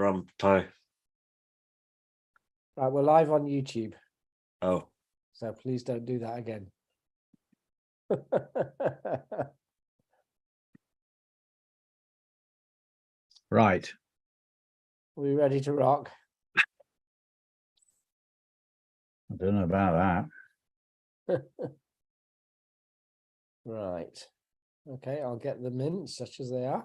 you're on, Pie. Right, we're live on YouTube. Oh. So please don't do that again. Right. Are we ready to rock? I don't know about that. Right. Okay, I'll get them in such as they are.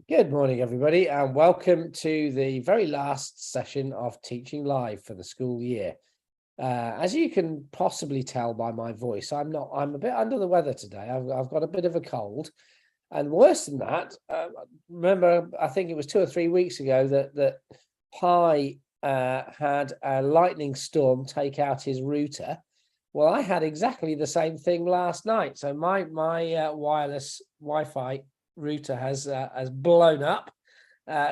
Good morning, everybody, and welcome to the very last session of Teaching Live for the school year. As you can possibly tell by my voice, I'm a bit under the weather today. I've got a bit of a cold, and worse than that, remember, I think it was 2 or 3 weeks ago that Pie had a lightning storm take out his router. Well, I had exactly the same thing last night. So my wireless Wi-Fi router has blown up,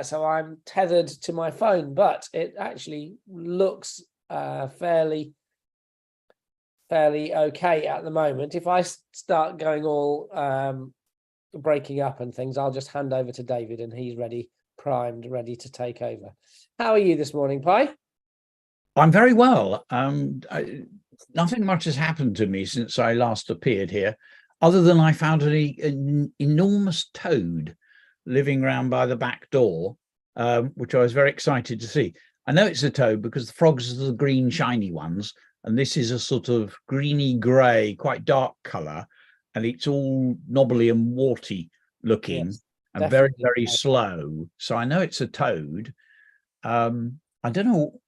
so I'm tethered to my phone, but it actually looks fairly okay at the moment. If I start going all breaking up and things, I'll just hand over to David and he's primed, ready to take over. How are you this morning, Pie? I'm very well. Nothing much has happened to me since I last appeared here, other than I found an enormous toad living around by the back door, which I was very excited to see. I know it's a toad because the frogs are the green shiny ones, and this is a sort of greeny grey, quite dark colour, and it's all knobbly and warty looking, yes, and very, very slow. So I know it's a toad. I don't know.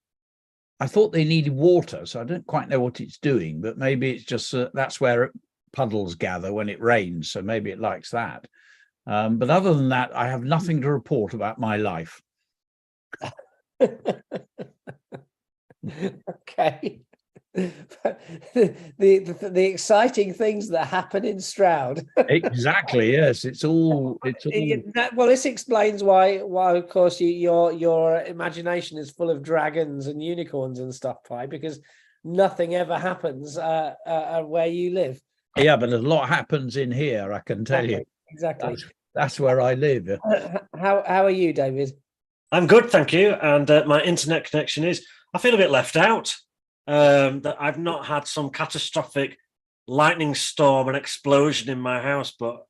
I thought they needed water, so I don't quite know what it's doing, but maybe it's just that's where puddles gather when it rains, so maybe it likes that. But other than that, I have nothing to report about my life. Okay. the exciting things that happen in Stroud. Exactly, yes. It's all well, this explains why of course your imagination is full of dragons and unicorns and stuff, Pie, because nothing ever happens where you live. Yeah, but a lot happens in here, I can tell you. Exactly. That's where I live. How are you, David? I'm good, thank you. And my internet connection is, I feel a bit left out. That I've not had some catastrophic lightning storm and explosion in my house, but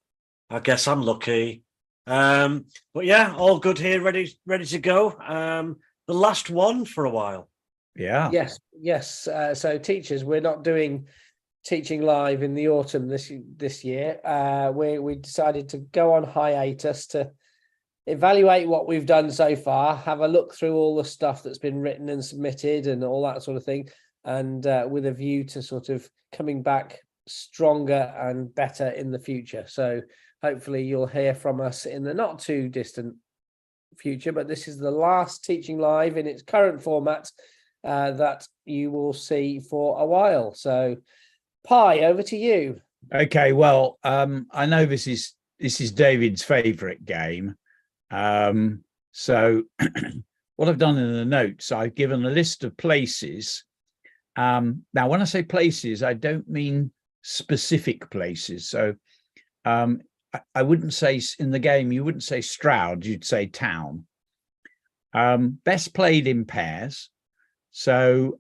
I guess I'm lucky. But yeah, all good here, ready to go. The last one for a while. Yeah. Yes. So teachers, we're not doing Teaching Live in the autumn this year. We decided to go on hiatus to evaluate what we've done so far, have a look through all the stuff that's been written and submitted and all that sort of thing, and with a view to sort of coming back stronger and better in the future. So hopefully you'll hear from us in the not too distant future, but this is the last Teaching Live in its current format that you will see for a while. So Pie, over to you. Okay, well, I know this is David's favorite game. So what I've done in the notes, I've given a list of places. Now, when I say places, I don't mean specific places. So I wouldn't say in the game, you wouldn't say Stroud, you'd say town. Best played in pairs. So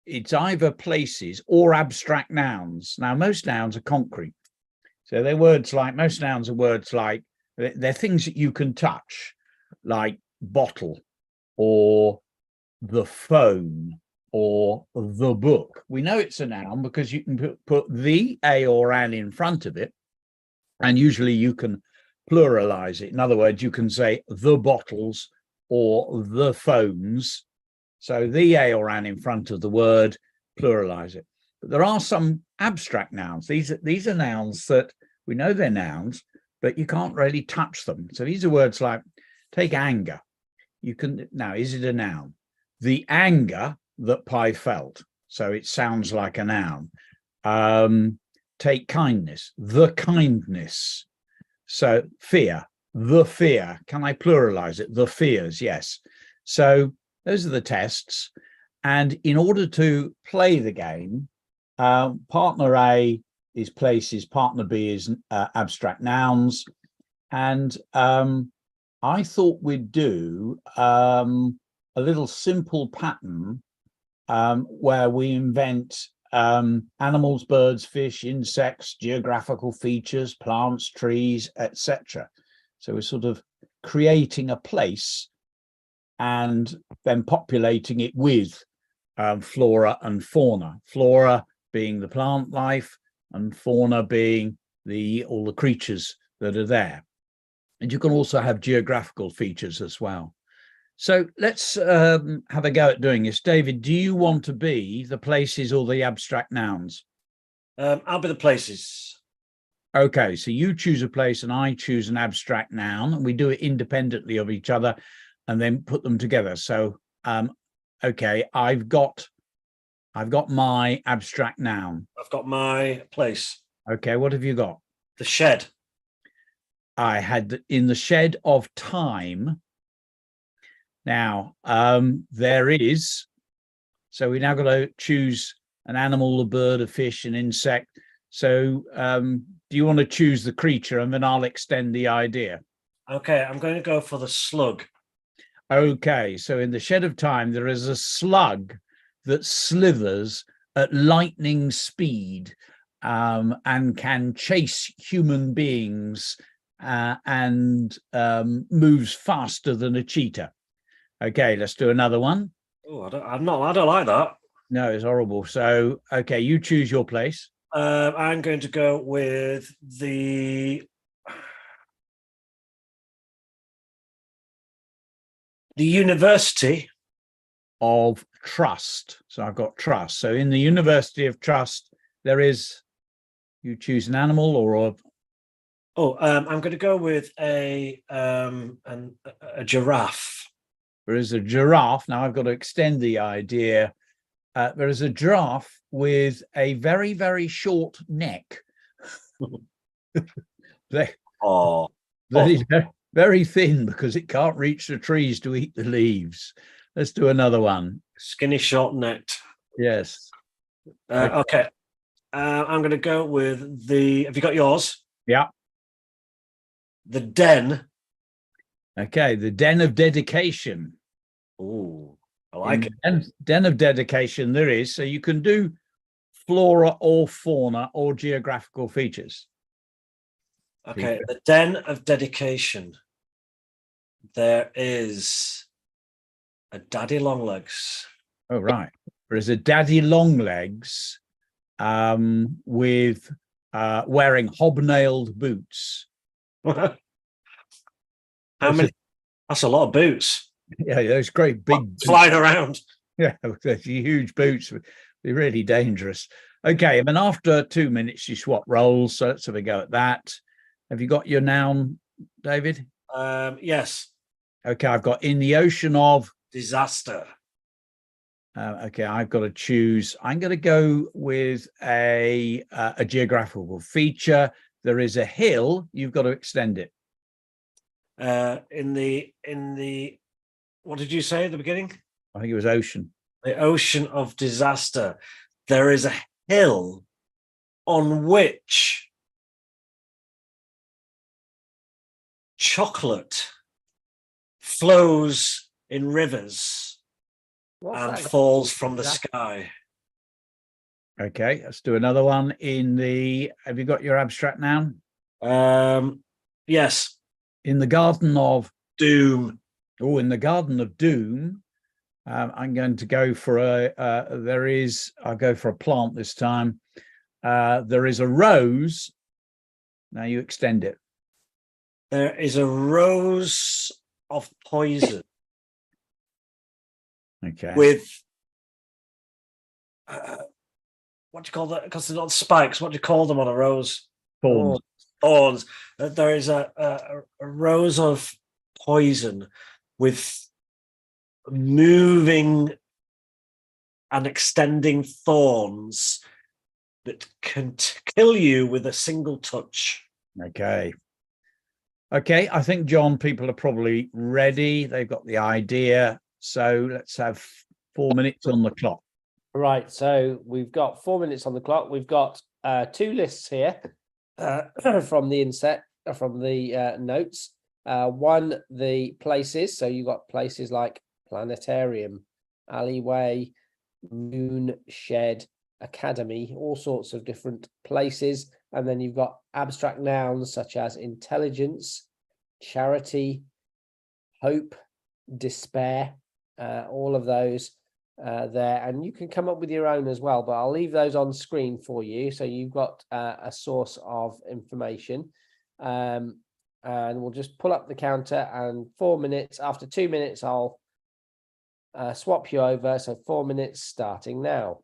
it's either places or abstract nouns. Now, most nouns are concrete. So most nouns are words like, they're things that you can touch, like bottle or the phone or the book. We know it's a noun because you can put the, a, or an in front of it, and usually you can pluralize it. In other words, you can say the bottles or the phones. So the, a, or an in front of the word, pluralize it. But there are some abstract nouns. These are nouns that we know they're nouns, but you can't really touch them. So these are words like, take anger. You can, now, is it a noun? The anger that Pie felt. So it sounds like a noun. take kindness, the kindness. So fear, the fear. Can I pluralize it? The fears, yes. So those are the tests. And in order to play the game, partner A is places, partner B is abstract nouns. And I thought we'd do a little simple pattern where we invent animals, birds, fish, insects, geographical features, plants, trees, etc. So we're sort of creating a place and then populating it with flora and fauna. Flora being the plant life and fauna being all the creatures that are there. And you can also have geographical features as well. So let's have a go at doing this. David, do you want to be the places or the abstract nouns? I'll be the places. Okay, so you choose a place and I choose an abstract noun. And we do it independently of each other and then put them together. So, okay, I've got my abstract noun. I've got my place. Okay, what have you got? The shed. I had in the shed of time. Now, there is, so we now got to choose an animal, a bird, a fish, an insect. So do you want to choose the creature and then I'll extend the idea? Okay, I'm going to go for the slug. Okay, so in the shed of time, there is a slug that slithers at lightning speed and can chase human beings and moves faster than a cheetah. Okay, let's do another one. Oh, I don't like that. No, it's horrible. So, okay, you choose your place. I'm going to go with the University of Trust. So I've got trust. So in the University of Trust, there is, you choose an animal or a... Oh, I'm going to go with a giraffe. There is a giraffe. Now I've got to extend the idea. There is a giraffe with a very, very short neck. That is very thin because it can't reach the trees to eat the leaves. Let's do another one. Skinny, short-necked. Yes. Okay. I'm going to go with have you got yours? Yeah. The den. Okay, the den of dedication. Oh, I like it. Den of dedication there is. So you can do flora or fauna or geographical features. Okay, the den of dedication. There is a daddy longlegs. Oh, right. There is a daddy longlegs with wearing hobnailed boots. How many? That's a lot of boots. Yeah, those great big flying around. Yeah, those huge boots would be really dangerous. Okay, and then after 2 minutes, you swap roles. So let's have a go at that. Have you got your noun, David? Yes. Okay, I've got in the ocean of disaster. Okay, I've got to choose. I'm going to go with a geographical feature. There is a hill. You've got to extend it. In the what did you say at the beginning? I think it was ocean. The ocean of disaster. There is a hill on which chocolate flows in rivers and falls from the sky. Okay, let's do another one. Have you got your abstract noun? Yes. In the Garden of Doom. Oh, in the Garden of Doom, I'm going to go for I'll go for a plant this time. There is a rose. Now you extend it. There is a rose of poison. Okay. With what do you call that? Because they're not spikes. What do you call them on a rose? Thorns. Thorns. There is a rose of poison with moving and extending thorns that can kill you with a single touch. Okay. Okay, I think, John, people are probably ready. They've got the idea. So let's have 4 minutes on the clock. Right, so we've got 4 minutes on the clock. We've got 2 lists here from the notes. One, the places. So you've got places like planetarium, alleyway, moon, shed, academy, all sorts of different places. And then you've got abstract nouns such as intelligence, charity, hope, despair, all of those there. And you can come up with your own as well, but I'll leave those on screen for you. So you've got a source of information. And we'll just pull up the counter, and 4 minutes. After 2 minutes, I'll swap you over. So 4 minutes starting now.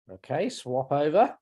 Okay, swap over.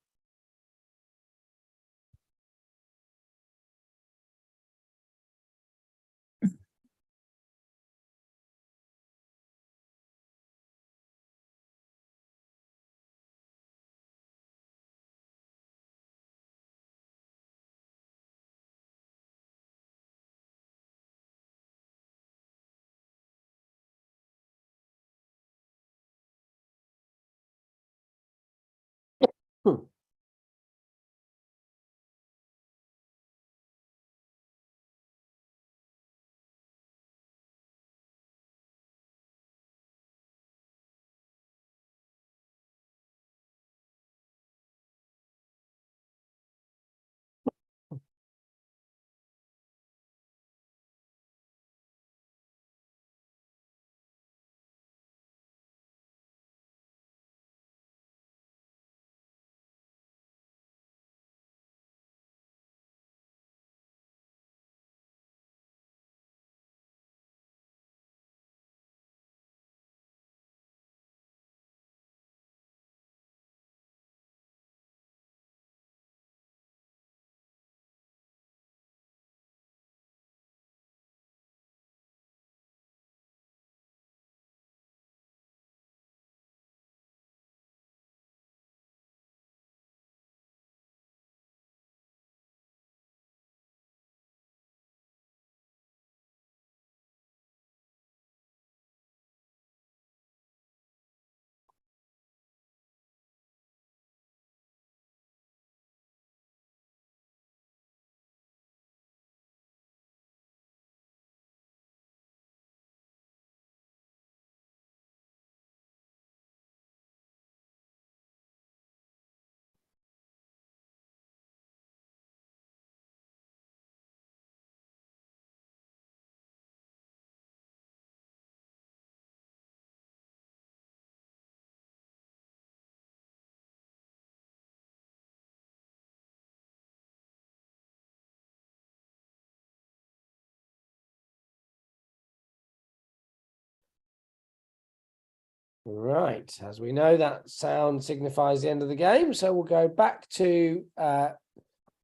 Right, as we know, that sound signifies the end of the game. So we'll go back to the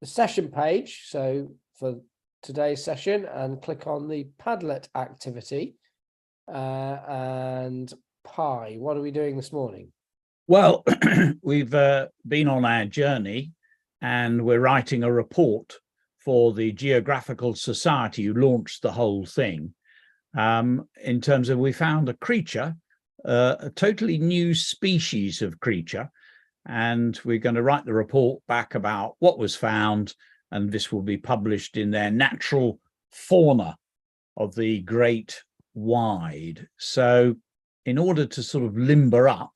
session page. So for today's session, and click on the Padlet activity. And Pie, what are we doing this morning? Well, we've been on our journey, and we're writing a report for the Geographical Society who launched the whole thing. In terms of, we found a creature, a totally new species of creature, and we're going to write the report back about what was found, and this will be published in their Natural Fauna of the Great Wide. So in order to sort of limber up,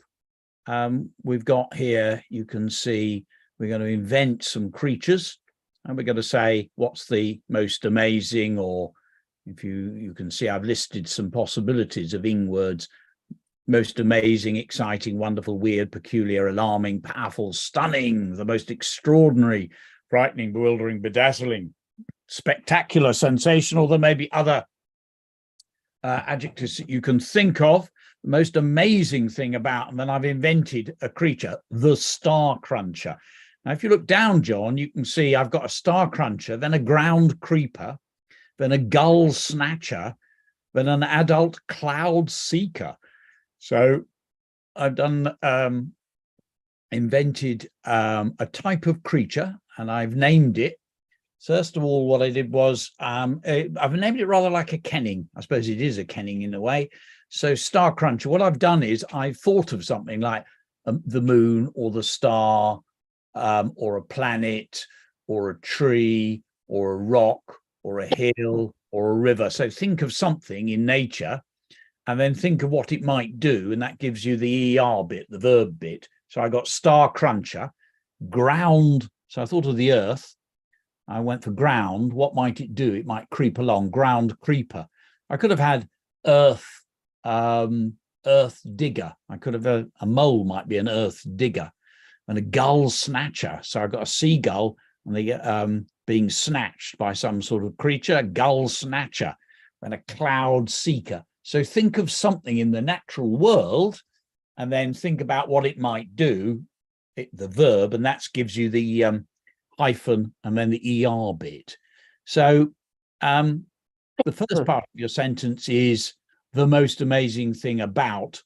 we've got here, you can see, we're going to invent some creatures, and we're going to say what's the most amazing, or if you can see, I've listed some possibilities of ing words: most amazing, exciting, wonderful, weird, peculiar, alarming, powerful, stunning, the most extraordinary, frightening, bewildering, bedazzling, spectacular, sensational. There may be other adjectives that you can think of. The most amazing thing about, and then I've invented a creature, the star cruncher. Now, if you look down, John, you can see I've got a star cruncher, then a ground creeper, then a gull snatcher, then an adult cloud seeker. So I've invented a type of creature, and I've named it. First of all, what I did was I've named it rather like a kenning. I suppose it is a kenning in a way. So star cruncher, what I've done is I've thought of something like the moon, or the star, or a planet, or a tree, or a rock, or a hill, or a river. So think of something in nature, and then think of what it might do, and that gives you the ER bit, the verb bit. So I got star cruncher, ground. So I thought of the earth. I went for ground. What might it do? It might creep along. Ground creeper. I could have had earth digger. I could have a mole might be an earth digger, and a gull snatcher. So I've got a seagull, and they being snatched by some sort of creature, gull snatcher, and a cloud seeker. So think of something in the natural world, and then think about what it might do, the verb, and that gives you the hyphen and then the ER bit. So the first part of your sentence is the most amazing thing about.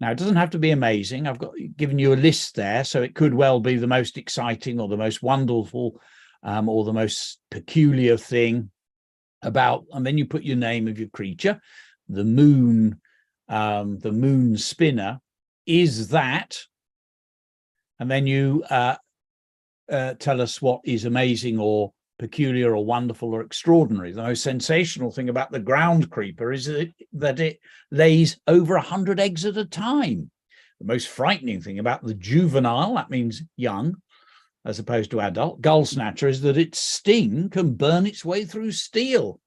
Now, it doesn't have to be amazing. I've given you a list there, so it could well be the most exciting, or the most wonderful, or the most peculiar thing about, and then you put your name of your creature. The moon spinner is that, and then you tell us what is amazing, or peculiar, or wonderful, or extraordinary. The most sensational thing about the ground creeper is that it lays over 100 eggs at a time. The most frightening thing about the juvenile, that means young as opposed to adult, gull snatcher, is that its sting can burn its way through steel.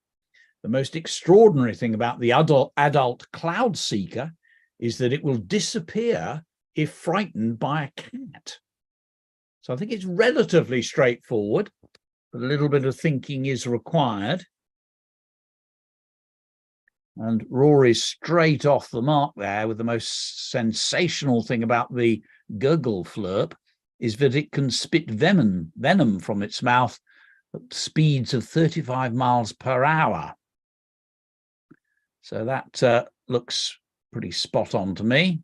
The most extraordinary thing about the adult cloud seeker is that it will disappear if frightened by a cat. So I think it's relatively straightforward, but a little bit of thinking is required. And Rory's straight off the mark there with the most sensational thing about the gurgle flurp is that it can spit venom from its mouth at speeds of 35 miles per hour. So that looks pretty spot on to me.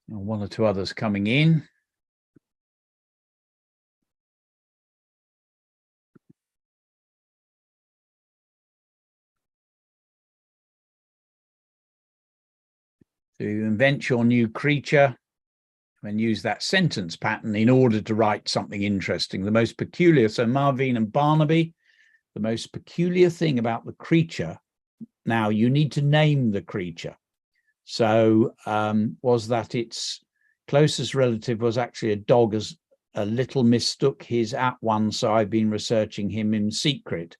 And one or two others coming in. So you invent your new creature and use that sentence pattern in order to write something interesting. The most peculiar, so Marvin and Barnaby, the most peculiar thing about the creature. Now you need to name the creature. So was that its closest relative was actually a dog, as a little mistook his at one, so I've been researching him in secret.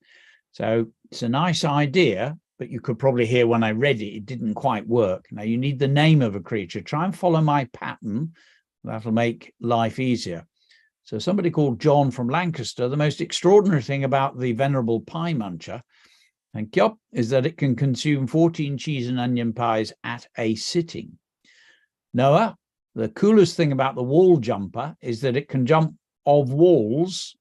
So it's a nice idea, but you could probably hear when I read it, it didn't quite work. Now you need the name of a creature. Try and follow my pattern. That'll make life easier. So somebody called John from Lancaster, the most extraordinary thing about the venerable pie muncher thank you, is that it can consume 14 cheese and onion pies at a sitting. Noah, the coolest thing about the wall jumper is that it can jump off walls.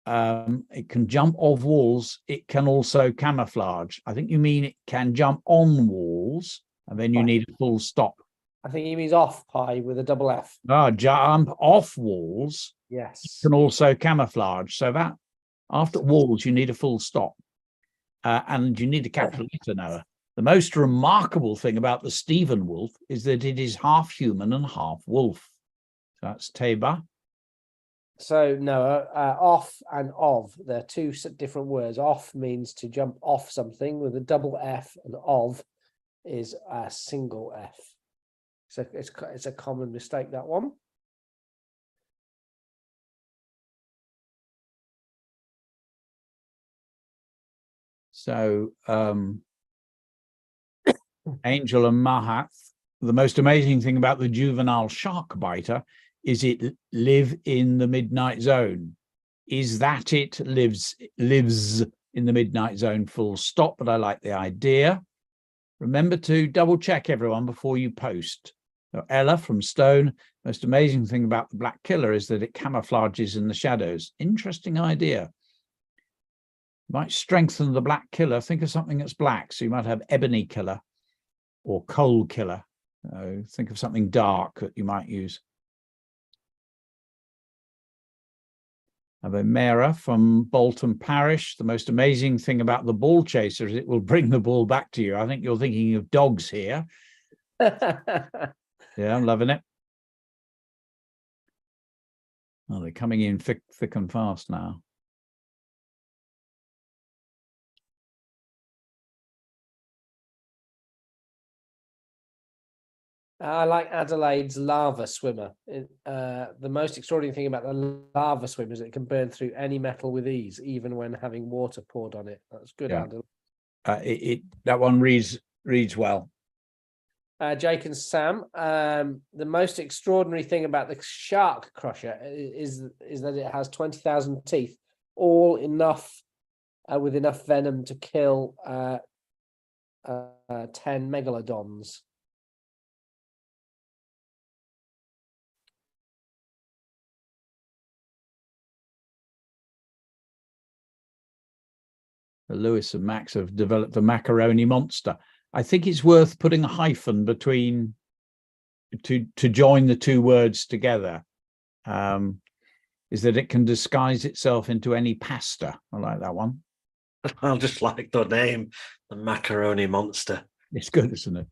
It can jump off walls. It can also camouflage. I think you mean it can jump on walls, and then you need a full stop. I think he means off pie with a double F. Jump off walls. Yes. Can also camouflage. So that after walls, you need a full stop. And you need a capital letter, Noah. The most remarkable thing about the Stephen wolf is that it is half human and half wolf. So that's Teba. So Noah, off and of, they're two different words. Off means to jump off something with a double F, and of is a single F. So it's a common mistake, that one. So Angel and Mahath, the most amazing thing about the juvenile shark biter is it live in the midnight zone. Is that it lives in the midnight zone, full stop, but I like the idea. Remember to double check everyone before you post. So Ella from Stone, most amazing thing about the black killer is that it camouflages in the shadows. Interesting idea. Might strengthen the black killer. Think of something that's black. So you might have ebony killer or coal killer. Think of something dark that you might use. Mera from Bolton Parish. The most amazing thing about the ball chaser is it will bring the ball back to you. I think you're thinking of dogs here. Yeah, I'm loving it. Oh, they're coming in thick and fast now. I like Adelaide's lava swimmer. The most extraordinary thing about the lava swimmer is it can burn through any metal with ease, even when having water poured on it. That's good, Yeah. Adelaide. That one reads well. Jake and Sam, the most extraordinary thing about the shark crusher is that it has 20,000 teeth, all enough with enough venom to kill 10 megalodons. Lewis and Max have developed the macaroni monster. I think it's worth putting a hyphen between to join the two words together. Is that it can disguise itself into any pasta. I like that one. I just like the name, the macaroni monster. It's good, isn't it?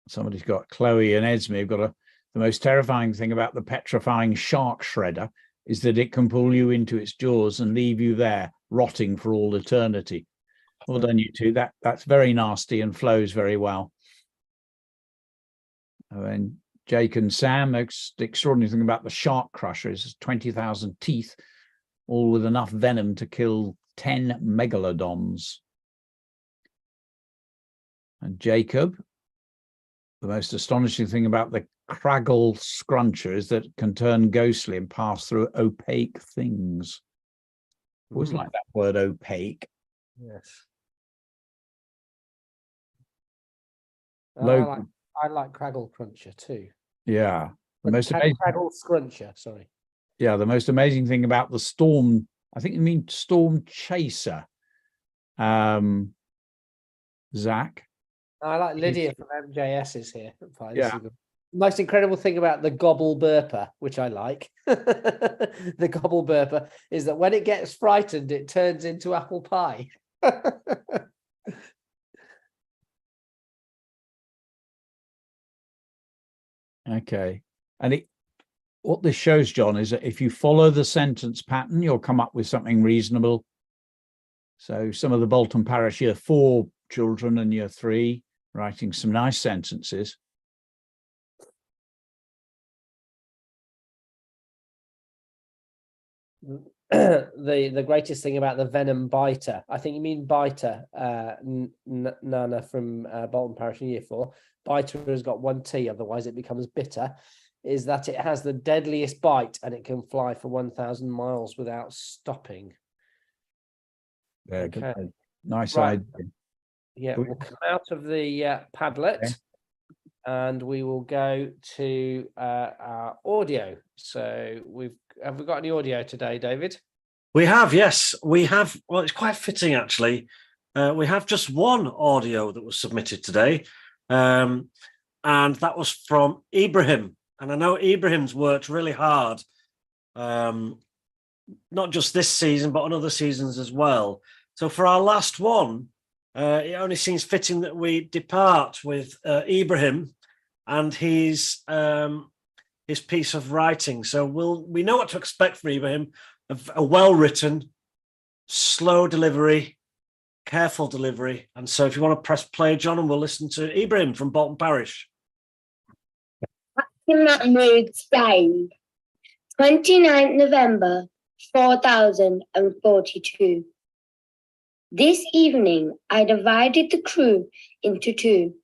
Somebody's got Chloe and Esme have got the most terrifying thing about the petrifying shark shredder is that it can pull you into its jaws and leave you there rotting for all eternity. Well done, you two. That's very nasty and flows very well. And Jake and Sam, the extraordinary thing about the shark crusher is 20,000 teeth, all with enough venom to kill 10 megalodons. And Jacob, the most astonishing thing about the Craggle scruncher is that it can turn ghostly and pass through opaque things. Always like that word, opaque. Yes. Logan. I like Craggle Cruncher too. Yeah. The most amazing Craggle Scruncher, sorry. Yeah, the most amazing thing about the storm, I think you mean storm chaser. Zach. I like Lydia from MJS is here. Fine, Yeah. Most incredible thing about the gobble burper, which I like, the gobble burper, is that when it gets frightened, it turns into apple pie. Okay. And what this shows, John, is that if you follow the sentence pattern, you'll come up with something reasonable. So some of the Bolton Parish Year 4 children and Year 3 writing some nice sentences. The greatest thing about the venom biter, I think you mean biter, Nana from Bolton Parish in Year 4. Biter has got one T, otherwise it becomes bitter. is that it has the deadliest bite and it can fly for 1,000 miles without stopping. Yeah, Okay. nice Right. idea. Yeah, we'll come out of the Padlet, Okay. and we will go to our audio. So have we got any audio today, David? We have, yes, we have. Well, it's quite fitting actually. We have just one audio that was submitted today, and that was from Ibrahim. And I know Ibrahim's worked really hard, not just this season, but on other seasons as well. So for our last one, it only seems fitting that we depart with Ibrahim and his piece of writing. So we know what to expect from Ibrahim: a well-written, slow delivery, careful delivery. And so if you want to press play, John, and we'll listen to Ibrahim from Bolton Parish. Mahmood died 29th November 4042. This evening I divided the crew into two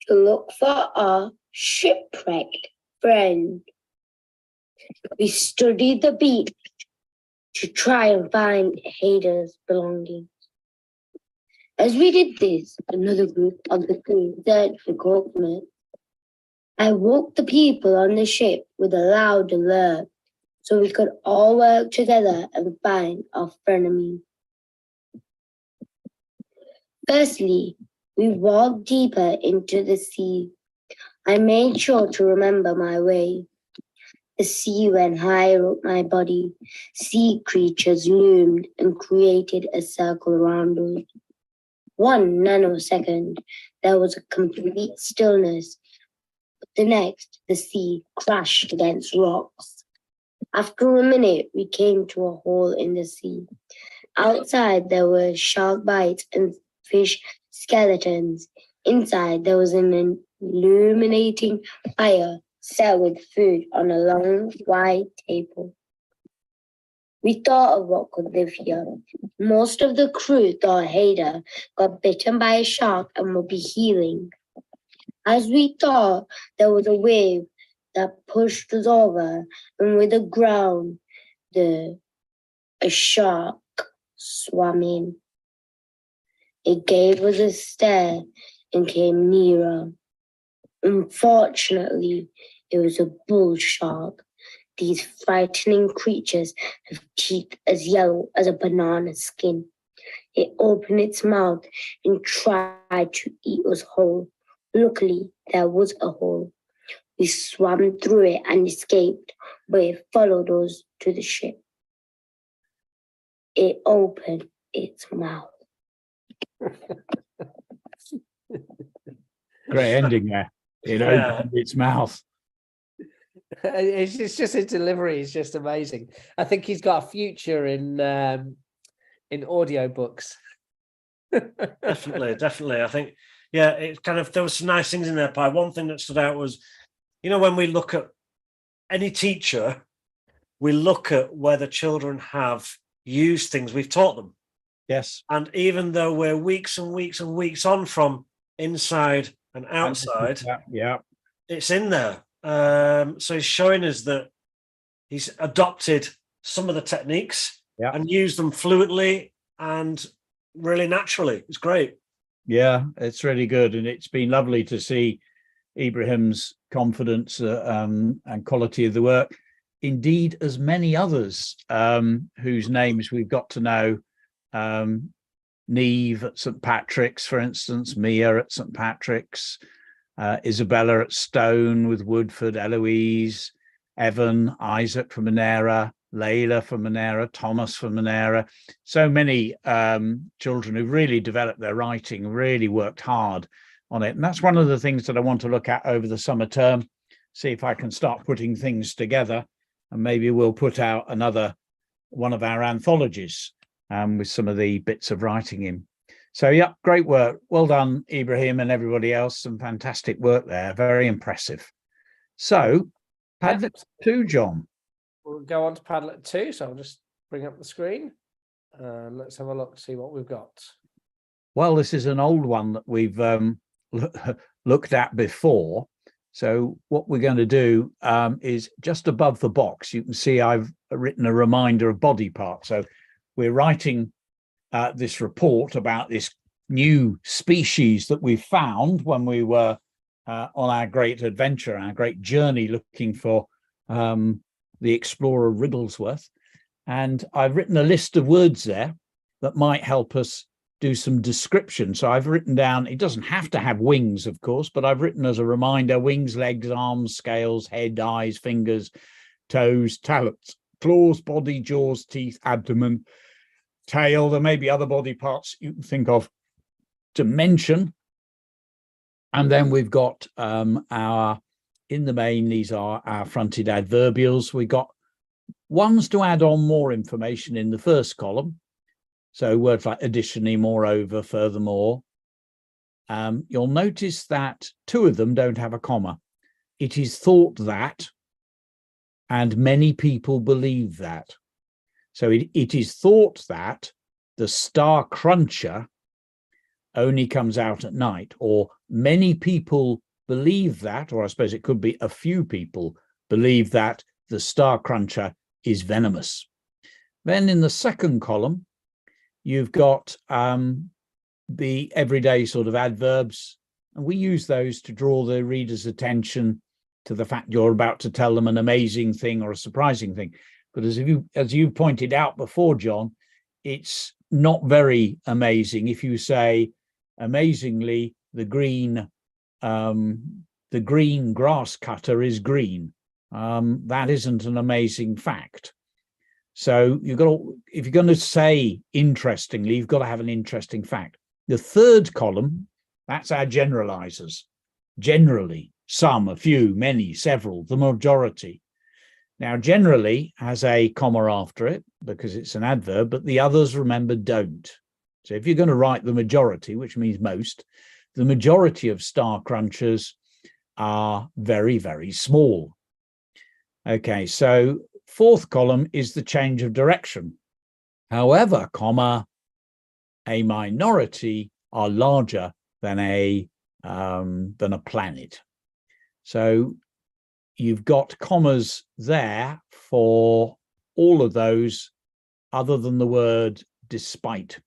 to look for our shipwrecked friend. We studied the beach to try and find Haider's belongings. As we did this, another group of the crew searched for Corbett. I woke the people on the ship with a loud alert so we could all work together and find our frenemy. Firstly, we walked deeper into the sea. I made sure to remember my way. The sea went higher up my body. Sea creatures loomed and created a circle around us. 1 nanosecond, there was a complete stillness. The next, the sea crashed against rocks. After a minute, we came to a hole in the sea. Outside, there were shark bites and fish skeletons. Inside, there was an illuminating fire set with food on a long, wide table. We thought of what could live here. Most of the crew thought Haider got bitten by a shark and would be healing. As we thought, there was a wave that pushed us over, and with the ground, a shark swam in. It gave us a stare and came nearer. Unfortunately, it was a bull shark. These frightening creatures have teeth as yellow as a banana skin. It opened its mouth and tried to eat us whole. Luckily, there was a hole. We swam through it and escaped, but it followed us to the ship. It opened its mouth. Great ending there. It opened its mouth. It's just his delivery is just amazing. I think he's got a future in audiobooks. Definitely. I think, yeah, it kind of, there was some nice things in there, Pie. One thing that stood out was, when we look at any teacher, we look at where the children have used things we've taught them. Yes. And even though we're weeks and weeks and weeks on from inside and outside, yeah, it's in there. So he's showing us that he's adopted some of the techniques and used them fluently and really naturally. It's great. Yeah, it's really good. And it's been lovely to see Ibrahim's confidence and quality of the work. Indeed, as many others whose names we've got to know. Neve at St. Patrick's, for instance, Mia at St. Patrick's, Isabella at Stone with Woodford, Eloise, Evan, Isaac from Monera, Layla from Monera, Thomas from Monera. So many children who really developed their writing, really worked hard on it. And that's one of the things that I want to look at over the summer term, see if I can start putting things together, and maybe we'll put out another one of our anthologies with some of the bits of writing in. So, yeah, great work. Well done, Ibrahim and everybody else. Some fantastic work there. Very impressive. So, Padlet 2, John. We'll go on to Padlet 2. So I'll just bring up the screen. Let's have a look, see what we've got. Well, this is an old one that we've looked at before. So what we're going to do is just above the box, you can see I've written a reminder of body parts. So we're writing this report about this new species that we found when we were on our great adventure, our great journey looking for the explorer Wrigglesworth. And I've written a list of words there that might help us do some description. So I've written down, it doesn't have to have wings, of course, but I've written as a reminder, wings, legs, arms, scales, head, eyes, fingers, toes, talons, claws, body, jaws, teeth, abdomen, tail. There may be other body parts you can think of to mention. And then we've got in the main, these are our fronted adverbials. We got ones to add on more information in the first column. So words like additionally, moreover, furthermore. You'll notice that two of them don't have a comma. It is thought that, and many people believe that. So it is thought that the star cruncher only comes out at night, or many people believe that, or I suppose it could be a few people believe that the star cruncher is venomous. Then in the second column, you've got the everyday sort of adverbs, and we use those to draw the reader's attention to the fact you're about to tell them an amazing thing or a surprising thing. But as you pointed out before, John, it's not very amazing if you say, amazingly, the green grass cutter is green. That isn't an amazing fact. So if you're going to say interestingly, you've got to have an interesting fact. The third column, that's our generalizers. Generally, some, a few, many, several, the majority. Now, generally has a comma after it because it's an adverb, but the others, remember, don't. So if you're going to write the majority, which means most, the majority of star crunchers are very, very small. Okay, so fourth column is the change of direction. However, comma, a minority are larger than a planet. So you've got commas there for all of those other than the word despite.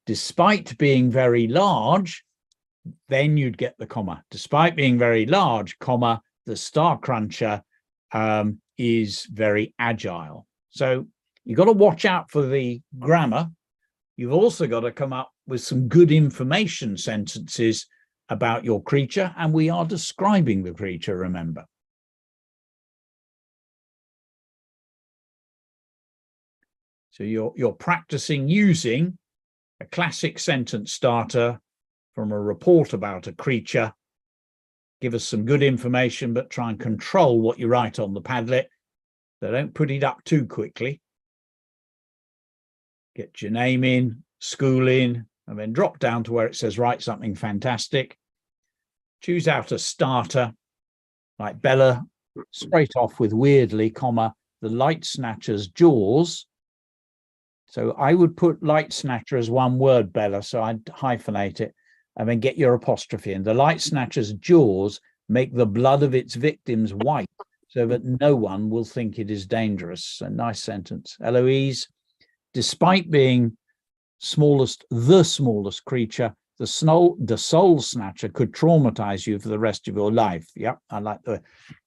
Despite being very large, then you'd get the comma. Despite being very large, comma, the star cruncher is very agile. So you've got to watch out for the grammar. You've also got to come up with some good information sentences about your creature, and we are describing the creature, remember. So you're practicing using a classic sentence starter from a report about a creature. Give us some good information, but try and control what you write on the Padlet. So don't put it up too quickly. Get your name in, school in, and then drop down to where it says write something fantastic. Choose out a starter, like Bella, straight off with weirdly, comma, the light snatcher's jaws. So I would put light snatcher as one word, Bella, so I'd hyphenate it and then get your apostrophe in. The light snatcher's jaws make the blood of its victims white so that no one will think it is dangerous. A nice sentence. Eloise, despite being the smallest creature, the soul snatcher could traumatize you for the rest of your life. Yep, I like the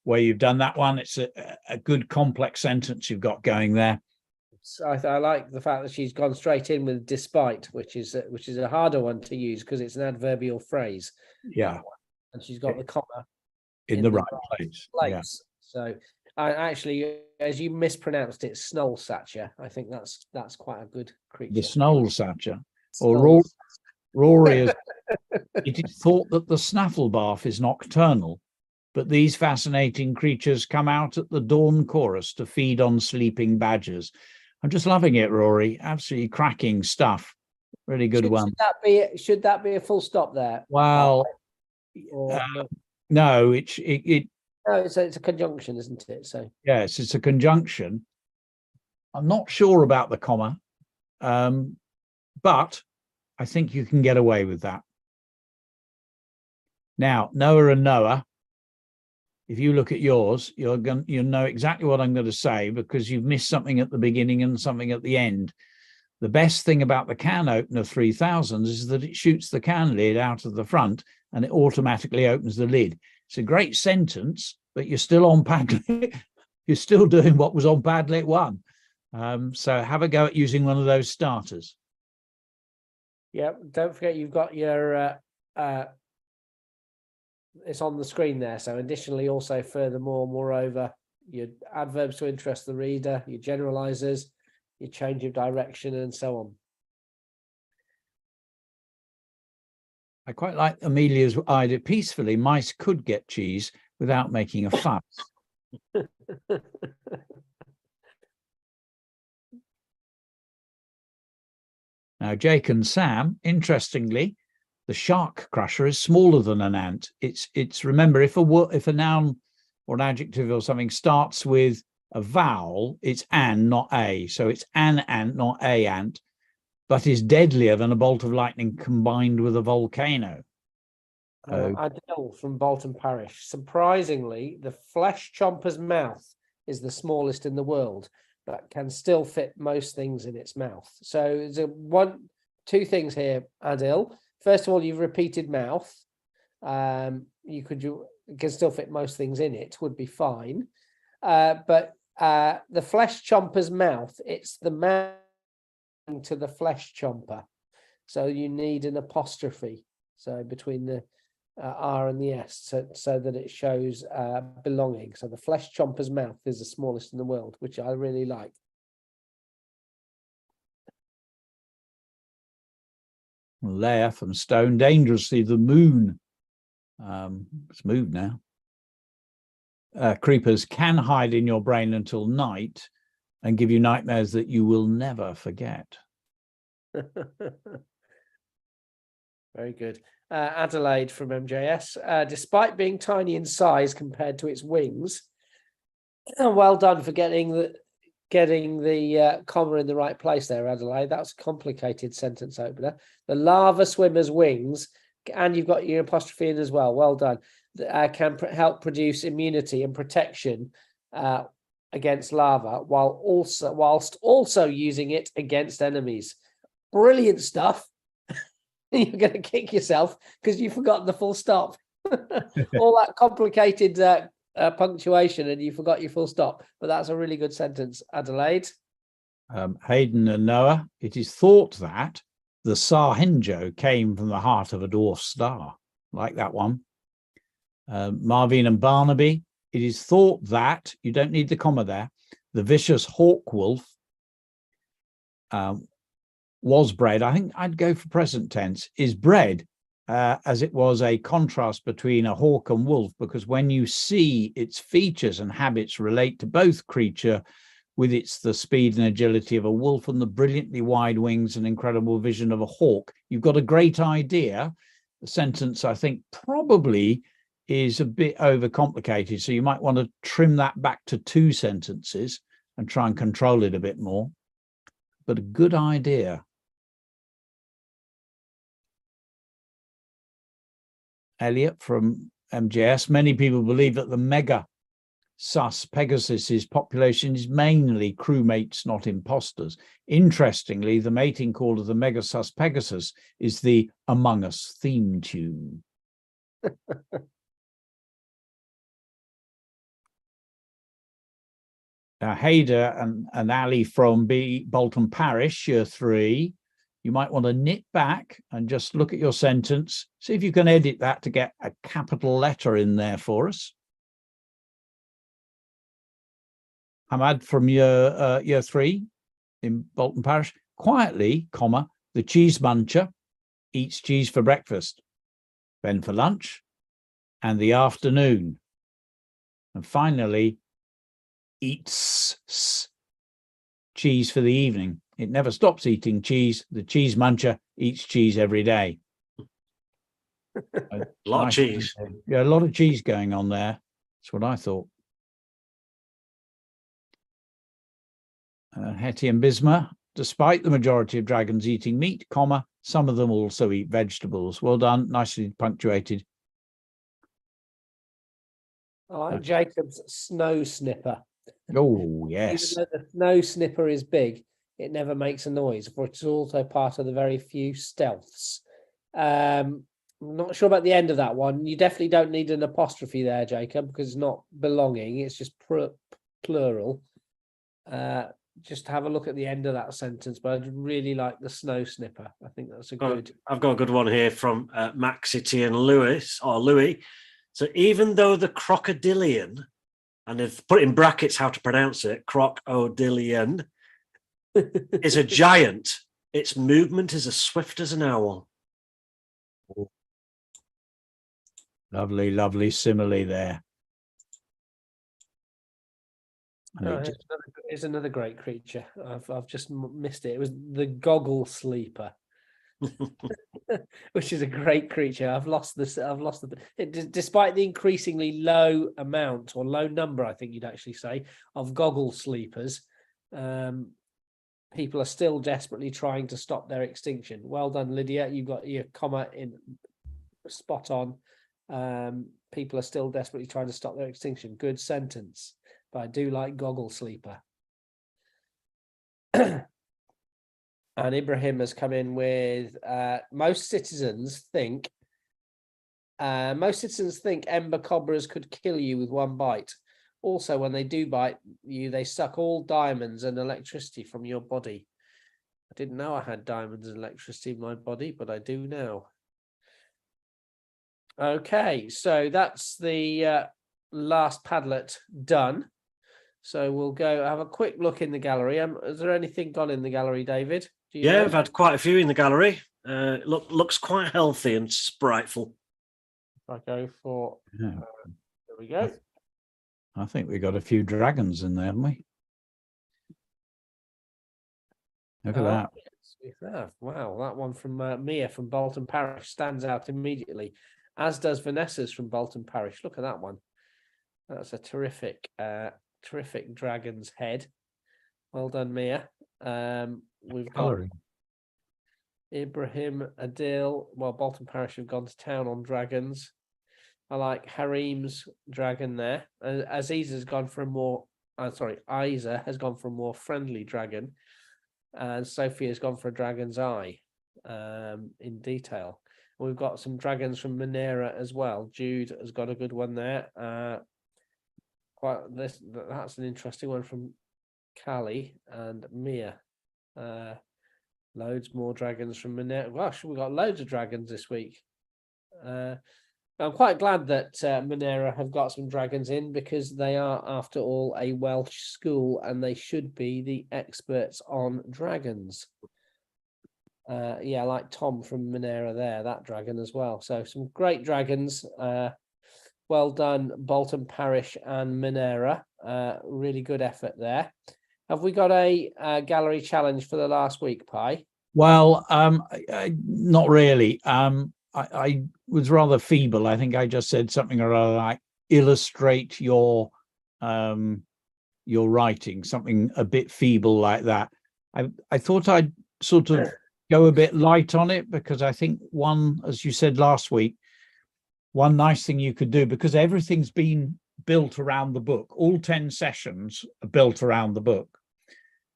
way you've done that one. It's a good complex sentence you've got going there. I like the fact that she's gone straight in with despite, which is a harder one to use because it's an adverbial phrase. Yeah, and she's got the comma in the right place. Yeah. So I actually, as you mispronounced it, Snollsatcher. I think that's quite a good creature. The Snollsatcher, or Rory is. It is thought that the snafflebarf is nocturnal, but these fascinating creatures come out at the dawn chorus to feed on sleeping badgers. I'm just loving it, Rory. Absolutely cracking stuff. Really good one. Should that be a full stop there? Well, no, it's a conjunction, isn't it? So yes, it's a conjunction. I'm not sure about the comma, but I think you can get away with that. Now, Noah and Noah, if you look at yours, you'll know exactly what I'm going to say, because you've missed something at the beginning and something at the end. The best thing about the can opener 3000 is that it shoots the can lid out of the front and it automatically opens the lid. It's a great sentence, but you're still on Padlet. You're still doing what was on Padlet 1. So have a go at using one of those starters. Yeah, don't forget you've got your it's on the screen there. So additionally, also furthermore, moreover, your adverbs to interest the reader, your generalizers, your change of direction, and so on. I quite like Amelia's idea. Peacefully, mice could get cheese without making a fuss. Now, Jake and Sam, interestingly, the shark crusher is smaller than an ant. It's remember, if a noun or an adjective or something starts with a vowel, it's an, not a. So it's an ant, not a ant, but is deadlier than a bolt of lightning combined with a volcano. Adele from Bolton Parish. Surprisingly, the flesh chomper's mouth is the smallest in the world, but can still fit most things in its mouth. So there's two things here, Adil. First of all, you've repeated mouth. You can still fit most things in it, would be fine. But the flesh chomper's mouth, it's the mouth to the flesh chomper. So you need an apostrophe. So between the R and the S, so that it shows belonging. So the flesh chomper's mouth is the smallest in the world, which I really like. Leia from Stone, dangerously the moon. It's moved now. Creepers can hide in your brain until night and give you nightmares that you will never forget. Very good. Adelaide from MJS. Despite being tiny in size compared to its wings, well done for getting the comma in the right place there, Adelaide. That's a complicated sentence opener. The lava swimmer's wings, and you've got your apostrophe in as well. Well done. Can help produce immunity and protection against lava, whilst also using it against enemies. Brilliant stuff. You're going to kick yourself because you've forgotten the full stop. All that complicated punctuation and you forgot your full stop. But that's a really good sentence, Adelaide. Hayden and Noah, it is thought that the Sarhenjo came from the heart of a dwarf star. Like that one. Marvin and Barnaby, it is thought that, you don't need the comma there, the vicious hawk wolf was bred, I think I'd go for present tense, is bred as it was a contrast between a hawk and wolf, because when you see its features and habits relate to both creature with the speed and agility of a wolf and the brilliantly wide wings and incredible vision of a hawk, you've got a great idea. The sentence, I think, probably is a bit overcomplicated, so you might want to trim that back to 2 sentences and try and control it a bit more. But a good idea. Elliot from MJS, many people believe that the mega sus Pegasus's population is mainly crewmates, not imposters. Interestingly, the mating call of the mega sus Pegasus is the Among Us theme tune. Hader and Ali from Bolton Parish, year 3. You might want to knit back and just look at your sentence. See if you can edit that to get a capital letter in there for us. Hamad from year 3 in Bolton Parish. Quietly, comma, the cheese muncher eats cheese for breakfast, then for lunch and the afternoon. And finally, eats cheese for the evening. It never stops eating cheese. The cheese muncher eats cheese every day. A lot of cheese. Yeah, a lot of cheese going on there. That's what I thought. Hetty and Bisma, despite the majority of dragons eating meat, comma, some of them also eat vegetables. Well done, nicely punctuated. I like Jacob's snow snipper. Oh, Even yes. though the snow snipper is big, it never makes a noise, for it's also part of the very few stealths. I'm not sure about the end of that one. You definitely don't need an apostrophe there, Jacob, because it's not belonging. It's just plural. Just have a look at the end of that sentence, but I really like the snow snipper. I think that's a good. I've got a good one here from Maxity and Louis. So even though the crocodilian, and if put in brackets how to pronounce it, crocodilian, is a giant, its movement is as swift as an owl. Lovely, lovely simile there. Oh, it's another great creature. I've just missed it. It was the goggle sleeper, which is a great creature. I've lost this. Despite the increasingly low amount or low number, I think you'd actually say, of goggle sleepers, people are still desperately trying to stop their extinction. Well done, Lydia. You got your comma in spot on. People are still desperately trying to stop their extinction. Good sentence. But I do like goggle sleeper. And Ibrahim has come in with most citizens think ember cobras could kill you with one bite. Also, when they do bite you, they suck all diamonds and electricity from your body. I didn't know I had diamonds and electricity in my body, but I do now. Okay, so that's the last Padlet done. So we'll go have a quick look in the gallery. Is there anything gone in the gallery, David? Yeah, I've had quite a few in the gallery. Looks quite healthy and spriteful. If I go for, there we go. I think we got a few dragons in there, haven't we? Look at that. Yes, we have. Wow, that one from Mia from Bolton Parish stands out immediately, as does Vanessa's from Bolton Parish. Look at that one. That's a terrific dragon's head. Well done, Mia. We've got Ibrahim, Adil. Well, Bolton Parish have gone to town on dragons. I like Harim's dragon there. Aziza has gone for a more, Isa has gone for a more friendly dragon. And Sophie has gone for a dragon's eye in detail. We've got some dragons from Monera as well. Jude has got a good one there. That's an interesting one from Callie and Mia. Loads more dragons from Monera. Gosh, we've got loads of dragons this week. I'm quite glad that Monera have got some dragons in, because they are, after all, a Welsh school and they should be the experts on dragons. Yeah, like Tom from Monera there, that dragon as well. So some great dragons. Well done, Bolton Parish and Monera. Really good effort there. Have we got a gallery challenge for the last week, Pie? Well, not really. I was rather feeble. I think I just said something or other like illustrate your writing, something a bit feeble like that. I thought I'd sort of go a bit light on it, because I think one, as you said last week, one nice thing you could do, because everything's been built around the book, all 10 sessions are built around the book.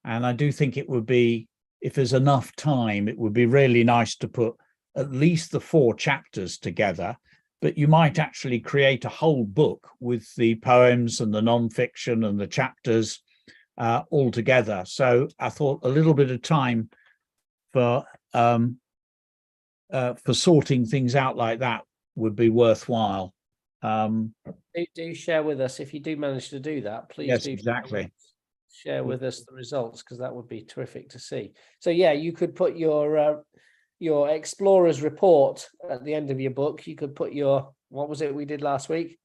And I do think it would be, if there's enough time, it would be really nice to put at least the 4 chapters together, but you might actually create a whole book with the poems and the non-fiction and the chapters all together. So I thought a little bit of time for sorting things out like that would be worthwhile. Do share with us if you do manage to do that. Please. Yes, do exactly. Share with us the results, because that would be terrific to see. So yeah, you could put your explorer's report at the end of your book. You could put your, what was it we did last week?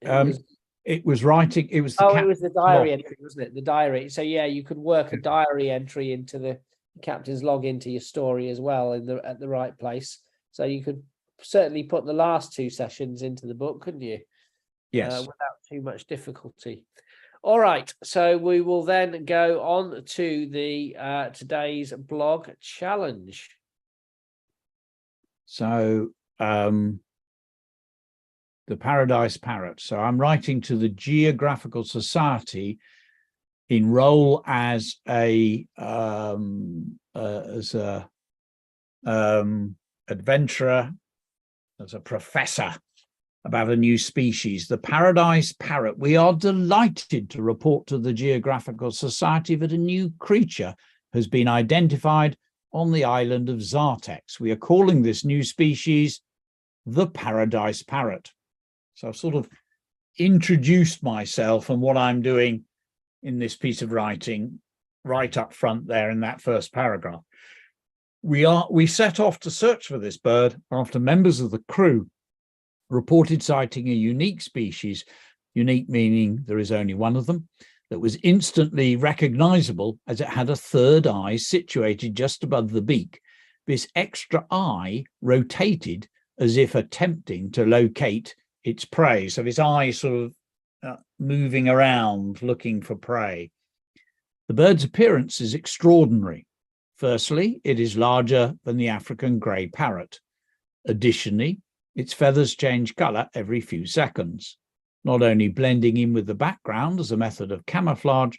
It was writing. It was it was the diary entry, wasn't it? The diary. So yeah, you could work a diary entry into the captain's log into your story as well at the right place. So you could certainly put the last 2 sessions into the book, couldn't you? Yes. Without too much difficulty. All right, so we will then go on to the today's blog challenge. So the Paradise Parrot. So I'm writing to the Geographical Society in role as a adventurer, as a professor about a new species, the Paradise Parrot. We are delighted to report to the Geographical Society that a new creature has been identified on the island of Zartex. We are calling this new species the Paradise Parrot. So I've sort of introduced myself and what I'm doing in this piece of writing right up front there in that first paragraph. We set off to search for this bird after members of the crew reported sighting a unique species, unique meaning there is only one of them, that was instantly recognizable as it had a third eye situated just above the beak. This extra eye rotated as if attempting to locate its prey. So this eye sort of moving around looking for prey. The bird's appearance is extraordinary. Firstly, it is larger than the African grey parrot. Additionally, its feathers change colour every few seconds, not only blending in with the background as a method of camouflage,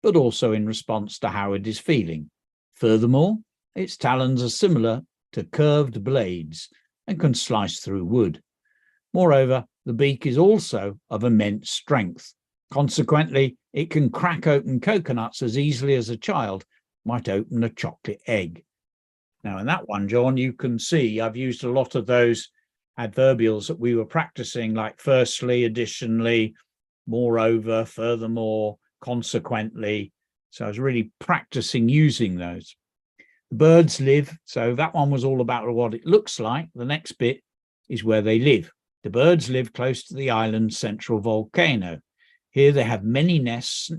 but also in response to how it is feeling. Furthermore, its talons are similar to curved blades and can slice through wood. Moreover, the beak is also of immense strength. Consequently, it can crack open coconuts as easily as a child might open a chocolate egg. Now, in that one, John, you can see I've used a lot of those adverbials that we were practicing, like firstly, additionally, moreover, furthermore, consequently. So I was really practicing using those. The birds live. So that one was all about what it looks like. The next bit is where they live. The birds live close to the island's central volcano. Here they have many nests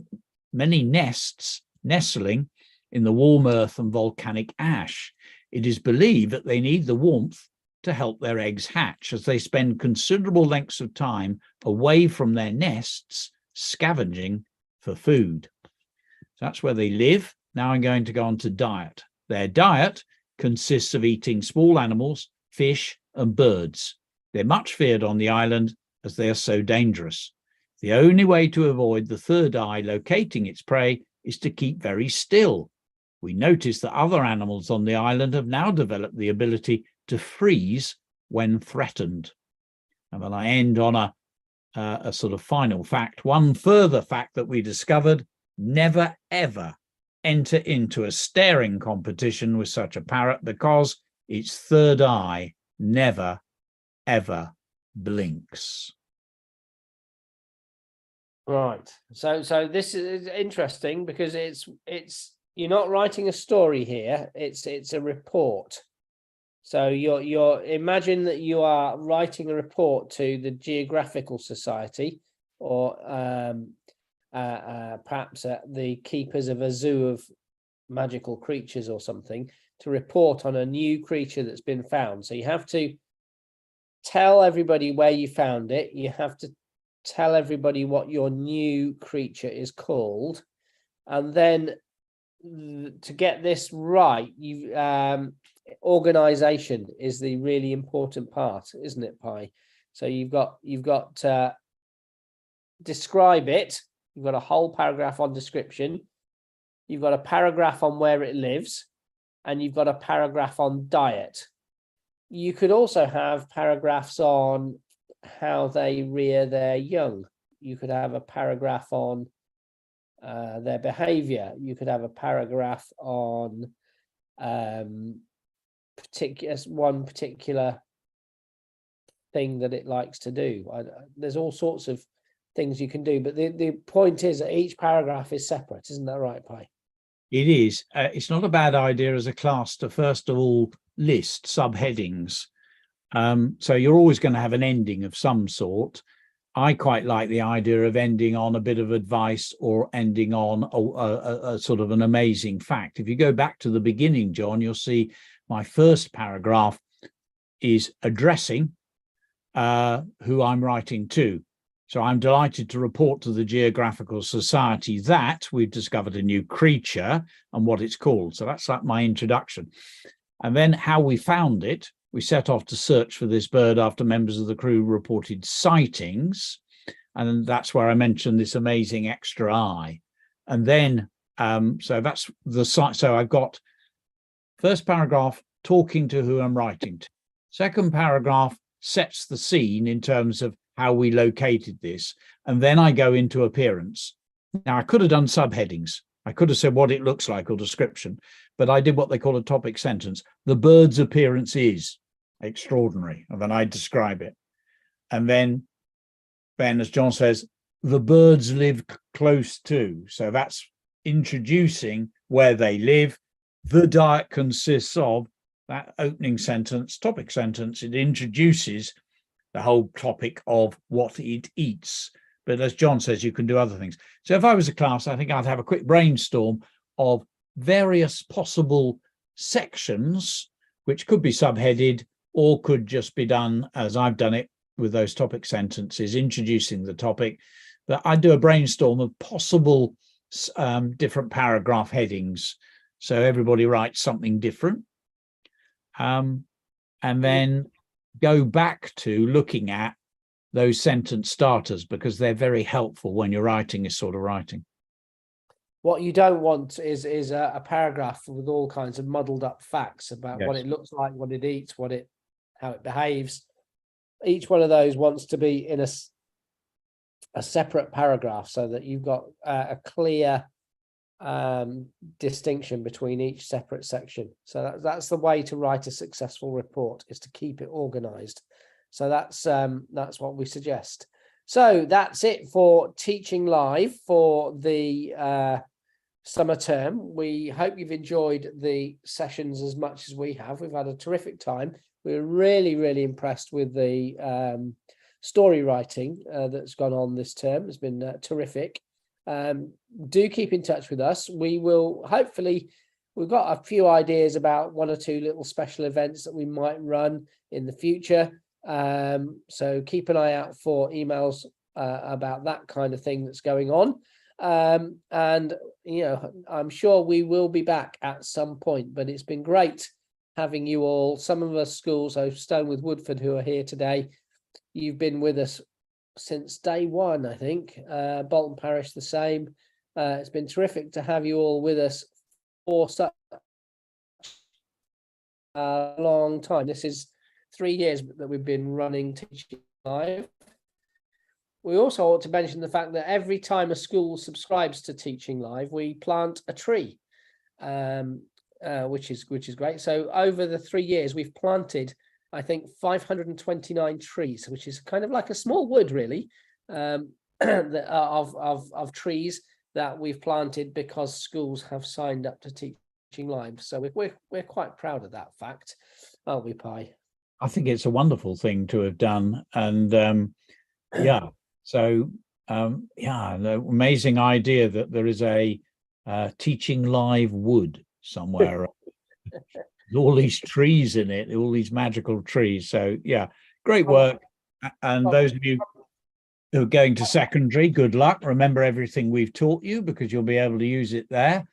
nestling in the warm earth and volcanic ash. It is believed that they need the warmth to help their eggs hatch, as they spend considerable lengths of time away from their nests scavenging for food. So that's where they live. Now I'm going to go on to diet. Their diet consists of eating small animals, fish, and birds. They're much feared on the island as they are so dangerous. The only way to avoid the third eye locating its prey is to keep very still. We notice that other animals on the island have now developed the ability to freeze when threatened. And then I end on a sort of final fact. One further fact that we discovered: never ever enter into a staring competition with such a parrot, because its third eye never ever blinks. Right. So this is interesting because it's you're not writing a story here. It's a report. So you're imagine that you are writing a report to the Geographical Society, or perhaps the keepers of a zoo of magical creatures or something, to report on a new creature that's been found. So you have to tell everybody where you found it. You have to tell everybody what your new creature is called, and then to get this right, you organization is the really important part, isn't it, Pie? So you've got describe it. You've got a whole paragraph on description. You've got a paragraph on where it lives, and you've got a paragraph on diet. You could also have paragraphs on how they rear their young. You could have a paragraph on their behavior. You could have a paragraph on one particular thing that it likes to do. There's all sorts of things you can do, but the point is that each paragraph is separate. Isn't that right, Pie? It is. It's not a bad idea as a class to first of all list subheadings. So you're always going to have an ending of some sort. I quite like the idea of ending on a bit of advice, or ending on a sort of an amazing fact. If you go back to the beginning, John, you'll see my first paragraph is addressing who I'm writing to. So I'm delighted to report to the Geographical Society that we've discovered a new creature and what it's called. So that's like my introduction. And then how we found it. we set off to search for this bird after members of the crew reported sightings. And that's where I mentioned this amazing extra eye. And then, so that's the site. So I've got first paragraph, talking to who I'm writing to. Second paragraph sets the scene in terms of how we located this. And then I go into appearance. Now, I could have done subheadings. I could have said what it looks like or description, but I did what they call a topic sentence. The bird's appearance is extraordinary. And then I describe it. And then, as John says, the birds live close to. So that's introducing where they live. The diet consists of that opening sentence, topic sentence. It introduces the whole topic of what it eats. But as John says, you can do other things. So if I was a class, I think I'd have a quick brainstorm of various possible sections, which could be subheaded or could just be done as I've done it with those topic sentences, introducing the topic. But I do a brainstorm of possible different paragraph headings. So everybody writes something different. And then go back to looking at those sentence starters, because they're very helpful when you're writing this sort of writing. What you don't want is a paragraph with all kinds of muddled up facts about what it looks like, what it eats, how it behaves. Each one of those wants to be in a separate paragraph so that you've got a clear distinction between each separate section. So that's the way to write a successful report, is to keep it organized. So that's what we suggest. So that's it for Teaching Live for the summer term. We hope you've enjoyed the sessions as much as we have. We've had a terrific time. We're really, really impressed with the story writing that's gone on this term. It's been terrific. Do keep in touch with us. We will hopefully, we've got a few ideas about one or two little special events that we might run in the future. So keep an eye out for emails about that kind of thing that's going on. And, you know, I'm sure we will be back at some point, but it's been great having you all. Some of us schools, so Stoneworth Woodford, who are here today, you've been with us since day one, I think. Bolton Parish, the same. It's been terrific to have you all with us for such a long time. This is 3 years that we've been running Teaching Live. We also ought to mention the fact that every time a school subscribes to Teaching Live, we plant a tree, which is great. So over the 3 years, we've planted, I think, 529 trees, which is kind of like a small wood, really, of trees that we've planted because schools have signed up to Teaching Live. So we're quite proud of that fact, aren't we, Pie? I think it's a wonderful thing to have done, and so the amazing idea that there is a Teaching Live wood somewhere. All these trees in it, all these magical trees. So yeah, great work. And those of you who are going to secondary, good luck. Remember everything we've taught you, because you'll be able to use it there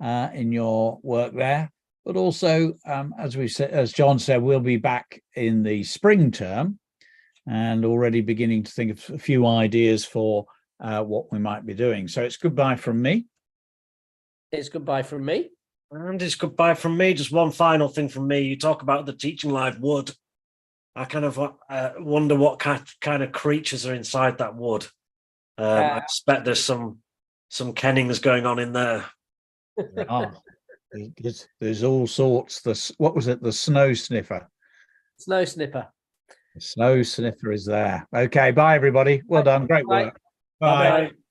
in your work there. But also, as we said, as John said, we'll be back in the spring term and already beginning to think of a few ideas for what we might be doing. So it's goodbye from me. It's goodbye from me. And it's goodbye from me. Just one final thing from me. You talk about the Teaching Live wood. I kind of wonder what kind of creatures are inside that wood. I expect there's some kennings going on in there. There's all sorts. What was it? The snow sniffer. Snow sniffer. The snow sniffer is there. Okay, bye everybody. Well done. Great work. Bye. Bye.